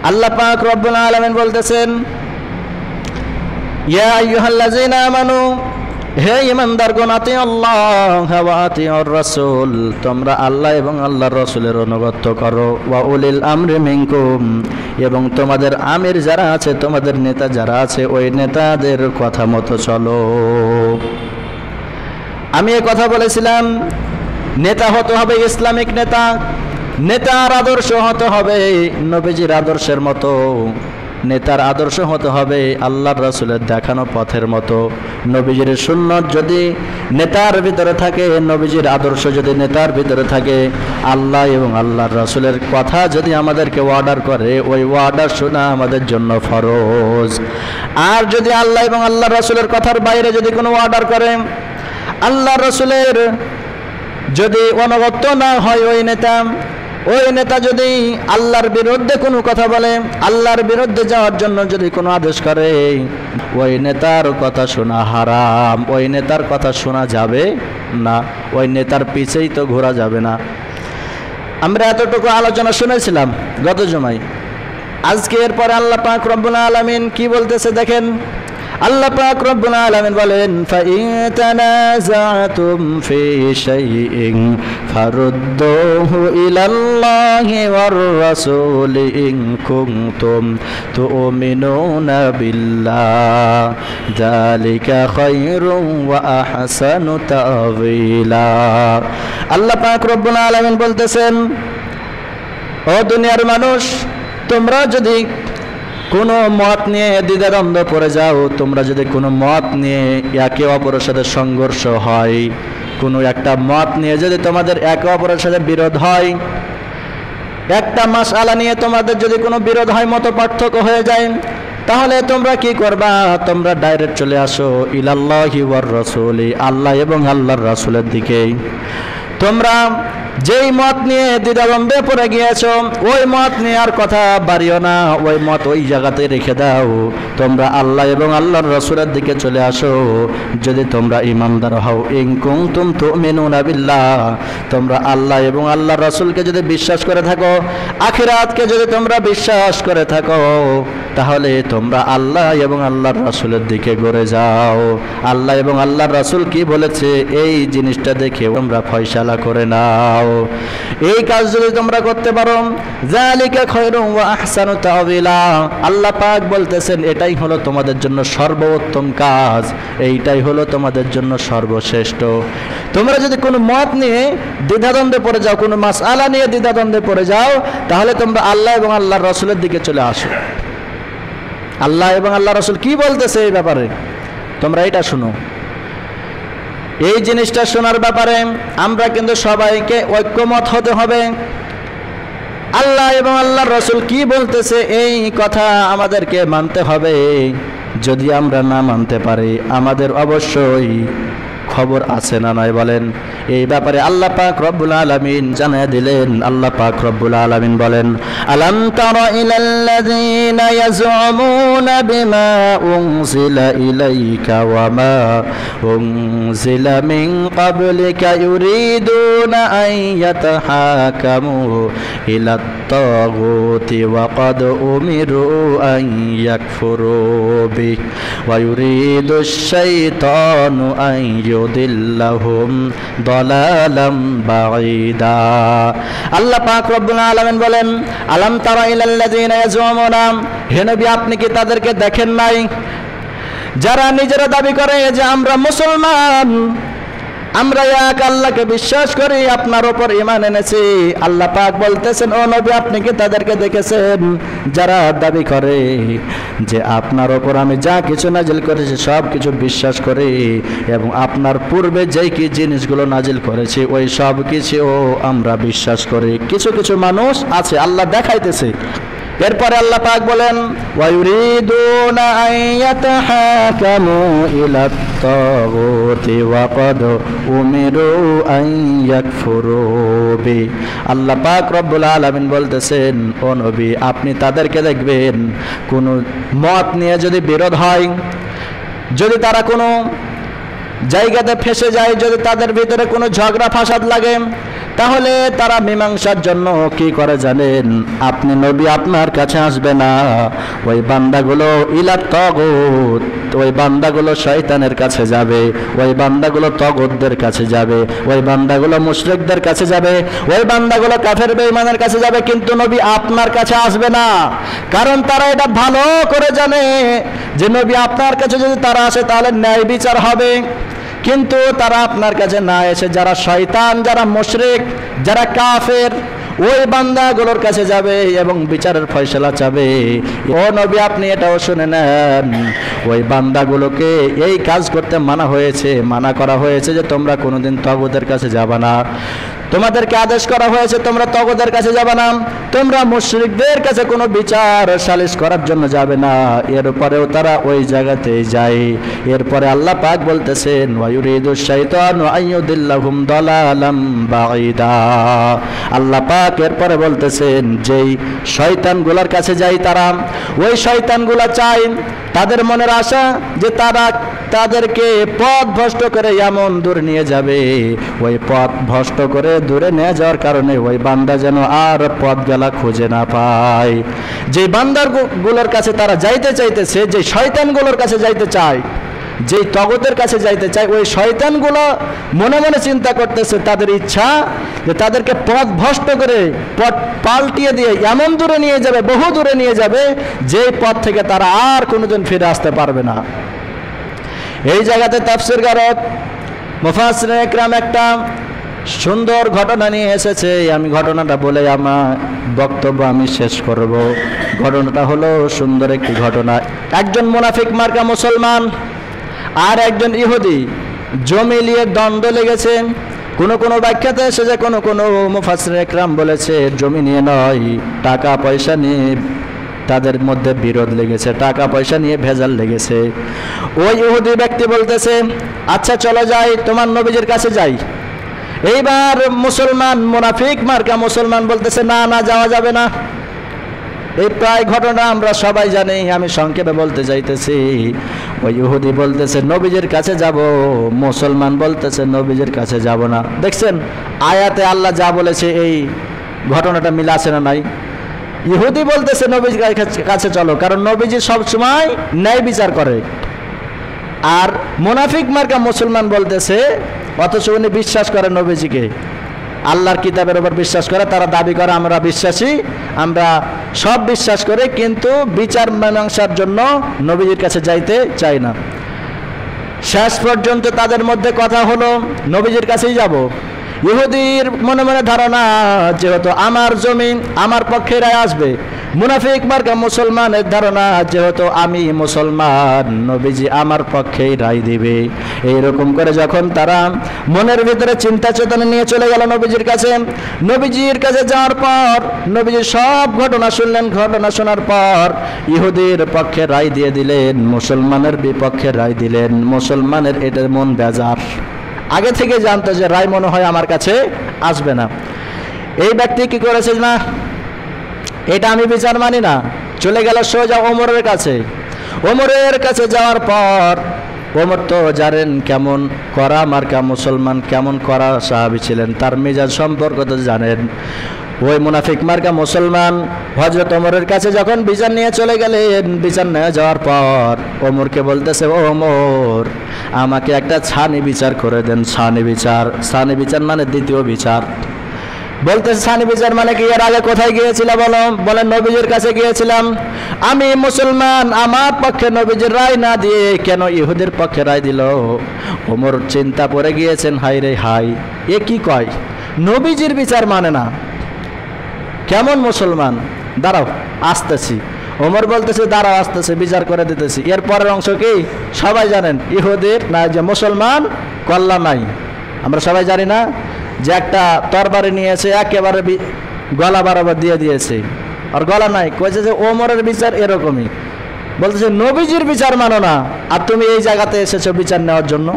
আল্লাহ পাক রব্বুল আলামিন বলতেছেন, ইয়া আইয়ুহাল্লাযীনা আমানু, হে ঈমানদারগণ, আতিউল্লাহ ওয়া আতিউর রাসূল, তোমরা আল্লাহ এবং আল্লাহর রাসূলের অনুগত করো। ওয়া উলিল আমরি মিনকুম, এবং তোমাদের আমির যারা আছে, তোমাদের নেতা যারা আছে, ওই নেতাদের কথা মতো চলো। আমি এই কথা বলেছিলাম, নেতা হতে হবে ইসলামিক নেতা, নেতার আদর্শ হতে হবে নবীজির আদর্শের মতো, নেতার আদর্শ হতে হবে আল্লাহর রাসূলের দেখানো পথের মতো। নবীজির সুন্নাত যদি নেতার ভিতরে থাকে, নবীজির আদর্শ যদি নেতার ভিতরে থাকে, আল্লাহ এবং আল্লাহর রাসূলের কথা যদি আমাদেরকে অর্ডার করে, ওই অর্ডার শোনা আমাদের জন্য ফরজ। আর যদি আল্লাহ এবং আল্লাহর রাসূলের কথার বাইরে যদি কোনো অর্ডার করে, আল্লাহর রাসূলের যদি অনুগত না হয় ওই নেতা যদি আল্লাহর বিরুদ্ধে কোনো কথা বলে, আল্লাহর বিরুদ্ধে যাওয়ার জন্য যদি কোনো আদেশ করে, ওই নেতার কথা শোনা হারাম, ওই নেতার কথা শোনা যাবে না, ওই নেতার পিছেই তো ঘোরা যাবে না। আমরা এতটুকু আলোচনা শুনেছিলাম গত জুমায়। আজকে এরপরে আল্লাহ পাক রব্বুল আলামিন কি বলতেছে দেখেন। আল্লাহ পাক রব্বুল আলামিন বলেন, ফাইন তানাযাতুম ফি শাইইন ফারুদ্দুহু ইলাল্লাহি ওয়ার রাসূলি ইন কুনতুম তুমিনুনা বিল্লাহ যালিকা খায়রুন ওয়া আহসানু তা'ওয়িলা। আল্লাহ পাক রব্বুল আলামিন বলতেছেন, ও দুনিয়ার মানুষ, তোমরা যদি কোনো মত নিয়ে দ্বিধাদ্বন্দ্ব পড়ে যাও, তোমরা যদি কোনো মত নিয়ে একে অপরের সাথে সংঘর্ষ হয়, কোনো একটা মত নিয়ে যদি তোমাদের একে অপরের সাথে বিরোধ হয়, একটা মাসআলা নিয়ে তোমাদের যদি কোনো বিরোধ হয়, মত পার্থক্য হয়ে যায়, তাহলে তোমরা কি করবা? তোমরা ডাইরেক্ট চলে আসো ইলাল্লাহি ওয়ার রাসূলি, আল্লাহ এবং আল্লাহর রাসূলের দিকে। তোমরা যেই মত নিয়ে দ্বিধাদ্বন্দ্বে পড়ে গিয়েছো, ওই মত নিয়ে আর কথা বাড়িও না, ওই মত ওই জায়গাতে রেখে দাও। তোমরা আল্লাহ এবং আল্লাহর রাসূলের দিকে চলে আসো। যদি তোমরা ঈমানদার হও, ইন কুনতুম তুমিনুনা বিল্লাহ, তোমরা আল্লাহ এবং আল্লাহর রাসূলকে যদি বিশ্বাস করে থাকো, আখিরাতকে যদি তোমরা বিশ্বাস করে থাকো, তাহলে তোমরা আল্লাহ এবং আল্লাহর রাসূলের দিকে ঘুরে যাও। আল্লাহ এবং আল্লাহর রাসূল কি বলেছে, এই জিনিসটা দেখে তোমরা ফয়সালা করে নাও। এই কাজ যদি তোমরা করতে পারো, যালিকা খায়রুন ওয়া আহসানু তা'ওয়িলা, আল্লাহ পাক বলতেছেন এটাই হলো তোমাদের জন্য সর্বোত্তম কাজ, এইটাই হলো তোমাদের জন্য সর্বশ্রেষ্ঠ। তোমরা যদি কোনো মত নিয়ে দ্বিধাদ্বন্দ্বে পড়ে যাও, কোনো মাসআলা নিয়ে দ্বিধাদ্বন্দ্বে পড়ে যাও, তাহলে তোমরা আল্লাহ এবং আল্লাহর রাসূলের দিকে চলে আসো। আল্লাহ এবং আল্লাহর রাসূল কি বলতেছে এই ব্যাপারে, তোমরা এটা শুনো। এই জিনিসটা শোনার ব্যাপারে আমরা কিন্তু সবাইকে ঐক্যমত হতে হবে। আল্লাহ এবং আল্লাহর রাসূল কি বলতেছে এই কথা আমাদেরকে মানতে হবে। যদি আমরা না মানতে পারি, আমাদের অবশ্যই খবর আছে না নাই বলেন? এই ব্যাপারে আল্লাহ পাক রব্বুল আলামিন জানিয়ে দিলেন। আল্লাহ পাক রব্বুল আলামিন বলেন, আলাম তারা ইলাল্লাযীনা ইয়াজউমুনা বিমা উনজিলা ইলাইকা ওয়া মা উনজিলা মিন ক্বাবলিকা ইউরিদুনা আন ইয়াতাহাকামু ইলাত তাগুতি ওয়া ক্বাদ উমিরু আন ইয়াকফুরু বিহি ওয়া ইউরিদুশ শাইতানু আন ইউদিল্লাহুম দালালাম বাঈদা। আল্লাহ পাক রব্বুল আলামিন বলেন, আলাম তারা ইলাল্লাযীনা ইয়াজউমুনা, হে নবী আপনি কি তাদেরকে দেখেন নাই যারা নিজেরা দাবি করে যে আমরা মুসলমান, আমরা এক আল্লাহকে বিশ্বাস করি, আপনার উপর ঈমান এনেছি। আল্লাহ পাক বলতেছেন, ও নবী আপনি কি তাদেরকে দেখেছেন যারা দাবি করে যে আপনার উপর আমি যা কিছু নাজিল করেছি সব কিছু বিশ্বাস করি, এবং আপনার পূর্বে যেই কি জিনিসগুলো নাজিল করেছি ওই সব কিছু আমরা বিশ্বাস করি। কিছু কিছু মানুষ আছে আল্লাহ দেখাইতেছে। এরপরে আল্লাহ পাক বলেন, ওয়া ইউরিদুনা আন ইয়াতাহাকামু ইলাত তাগুতি ওয়া ক্বাদ উমিরু আন ইয়াকফুরু বি। আল্লাহ পাক রব্বুল আলামিন বলতেছেন, ও নবী আপনি তাদেরকে দেখবেন কোনো মত নিয়ে যদি বিরোধ হয়, যদি তারা কোনো জায়গাতে ফেসে যায়, যদি তাদের ভিতরে কোনো ঝগড়া ফাসাদ লাগে, তাহলে তারা মীমাংসার জন্য কি করে জানেন? আপনি নবী আপনার কাছে আসবে না, ওই বান্দাগুলো ইলাত তাগুত, ওই বান্দাগুলো শয়তানের কাছে যাবে, ওই বান্দাগুলো তাগুতদের কাছে যাবে, ওই বান্দাগুলো মুশরিকদের কাছে যাবে, ওই বান্দাগুলো কাফের বেঈমানের কাছে যাবে, কিন্তু নবী আপনার কাছে আসবে না। কারণ তারা এটা ভালো করে জানে যে নবী আপনার কাছে যদি তারা আসে তাহলে ন্যায় বিচার হবে। কিন্তু তারা আপনার কাছে না এসে যারা শয়তান, যারা মুশরিক, যারা কাফের, ওই বান্দাগুলোর কাছে যাবে এবং বিচারের ফয়সালা চাবে। ও নবী আপনি এটাও শুনে নেন, ওই বান্দাগুলোকে এই কাজ করতে মানা করা হয়েছে যে তোমরা কোনোদিন তাগুতের কাছে যাবে না। তোমাদেরকে আদেশ করা হয়েছে তোমরা তাগুতের কাছে যাবে না, তোমরা মুশরিকদের কাছে কোনো বিচার সালিশ করার জন্য যাবে না। এরপরেও তারা ওই জায়গাতেই যায়। এরপরে আল্লাহ পাক বলতেছেন ওয়ায়ুরিদুশ শাইতানু আইয়ুদিল্লাহুম দালালাম বাঈদা। আল্লাহ পাক এরপরে বলতেছেন যেই শয়তানগুলোর কাছে যায় তারা, ওই শয়তানগুলো চায়, তাদের মনের আশা যে তারা তাদেরকে পথ ভ্রষ্ট করে এমন দূর নিয়ে যাবে, ওই পথ ভ্রষ্ট করে দূরে নিয়ে যাওয়ার কারণে ওই বান্দা যেন আর পথ গেলা খুঁজে না পায়। যে বান্দাগুলোর কাছে তারা যাইতে চাইতেছে, যে শয়তানগুলোর কাছে যাইতে চায়, যেই তাগুতের কাছে যাইতে চায়, ওই শয়তানগুলো মনে মনে চিন্তা করতেছে তাদের ইচ্ছা যে তাদেরকে পথ ভ্রষ্ট করে পথ পাল্টিয়ে দিয়ে এমন দূরে নিয়ে যাবে, বহু দূরে নিয়ে যাবে, যেই পথ থেকে তারা আর কোনোদিন ফিরে আসতে পারবে না। এই জায়গাতে তাফসীরকারক মুফাসসিরিন ইকরাম একটা সুন্দর ঘটনা নিয়ে এসেছে। আমি ঘটনাটা বলে আমার বক্তব্য আমি শেষ করব। ঘটনাটা হলো সুন্দর একটি ঘটনা। একজন মুনাফিক মার্কা মুসলমান আর একজন ইহুদি জমি নিয়ে দ্বন্দ্ব লেগেছে। কোনো ব্যাখ্যাতে এসেছে, কোনো মুফাসসিরিন ইকরাম বলেছে জমি নিয়ে নয়, টাকা পয়সা নিয়ে তাদের মধ্যে বিরোধ লেগেছে, টাকা পয়সা নিয়ে ভেজাল লেগেছে। ওই ইহুদি ব্যক্তি বলতেছে আচ্ছা চলো যাই, তোমার নবীজির কাছে যাই। এইবার মুসলমান মুনাফিক মার্কা মুসলমান বলতেছে না না, যাওয়া যাবে না। এই প্রায় ঘটনা আমরা সবাই জানি, আমি সংক্ষেপে বলতে চাইতেছি। ওই ইহুদি বলতেছে নবীজির কাছে যাব, মুসলমান বলতেছে নবীজির কাছে যাব না। দেখছেন আয়াতে আল্লাহ যা বলেছে এই ঘটনাটা মিল আছে না নাই? ইহুদি বলতেছে নবীজির কাছে চলো, কারণ নবীজি সবসময় ন্যায় বিচার করে। আর মুনাফিক মার্কা মুসলমান বলতেছে, অথচ উনি বিশ্বাস করে নবীজিকে, আল্লাহর কিতাবের উপর বিশ্বাস করে। তারা দাবি করে আমরা বিশ্বাসী, আমরা সব বিশ্বাস করে, কিন্তু বিচার মীমাংসার জন্য নবীজির কাছে যাইতে চাই না। শেষ পর্যন্ত তাদের মধ্যে কথা হলো নবীজির কাছেই যাব। ইহুদির মনে মনে ধারণা যেহেতু আমার জমি আমার পক্ষে রায় আসবে, মুনাফিক মার্কা মুসলমানের ধারণা যেহেতু আমি মুসলমান নবীজি আমার পক্ষেই রায় দিবে। এইরকম করে যখন তারা মনের ভিতরে চিন্তা চেতনা নিয়ে চলে গেল নবীজির কাছে, নবীজির কাছে যাওয়ার পর নবীজি সব ঘটনা শুনলেন। ঘটনা শোনার পর ইহুদির পক্ষে রায় দিয়ে দিলেন, মুসলমানের বিপক্ষে রায় দিলেন। মুসলমানের এটা মন বেজার, আগে থেকে জানতো যে রায় মনে হয় আমার কাছে আসবে না। এই ব্যক্তি কি করেছে, না এটা আমি বিচার মানি না, চলে গেল সোজা ওমরের কাছে। ওমরের কাছে যাওয়ার পর ওমর তো জানেন কেমন করা মার্কা মুসলমান, কেমন করা সাহাবী ছিলেন, তার মেজাজ সম্পর্কে তো জানেন। ওই মুনাফিক মার্কা মুসলমান হযরত ওমরের কাছে যখন বিচার নিয়ে চলে গেলেন, বিচার নিয়ে যাওয়ার পর ওমরকে বলতেছে ও ওমর আমাকে একটা ছানি বিচার করে দেন। ছানি বিচার মানে দ্বিতীয় বিচার। বলতেছে ছানি বিচার মানে কি? এর আগে কোথায় গিয়েছিলাম বলো? বলেন নবীজির কাছে গিয়েছিলাম। আমি মুসলমান, আমার পক্ষে নবীজির রায় না দিয়ে কেন ইহুদের পক্ষে রায় দিল? ওমর চিন্তা পড়ে গিয়েছেন, হাই রে হাই, এ কি কয়, নবীজির বিচার মানে না, কেমন মুসলমান? দাঁড়াও আসতেছি। ওমর বলতেছে দাঁড়াও আসতেছে, বিচার করে দিতেছি। এর পরের অংশ কি সবাই জানেন, ইহুদের না যে মুসলমান কল্লা নাই। আমরা সবাই জানি না যে একটা তরবারি নিয়েছে, একেবারে গলা বরাবর দিয়ে দিয়েছে, আর গলা নাই। কয়েছে যে ওমরের বিচার এরকমই। বলতেছে নবীজির বিচার মানো না, আর তুমি এই জায়গাতে এসেছো বিচার নেওয়ার জন্য।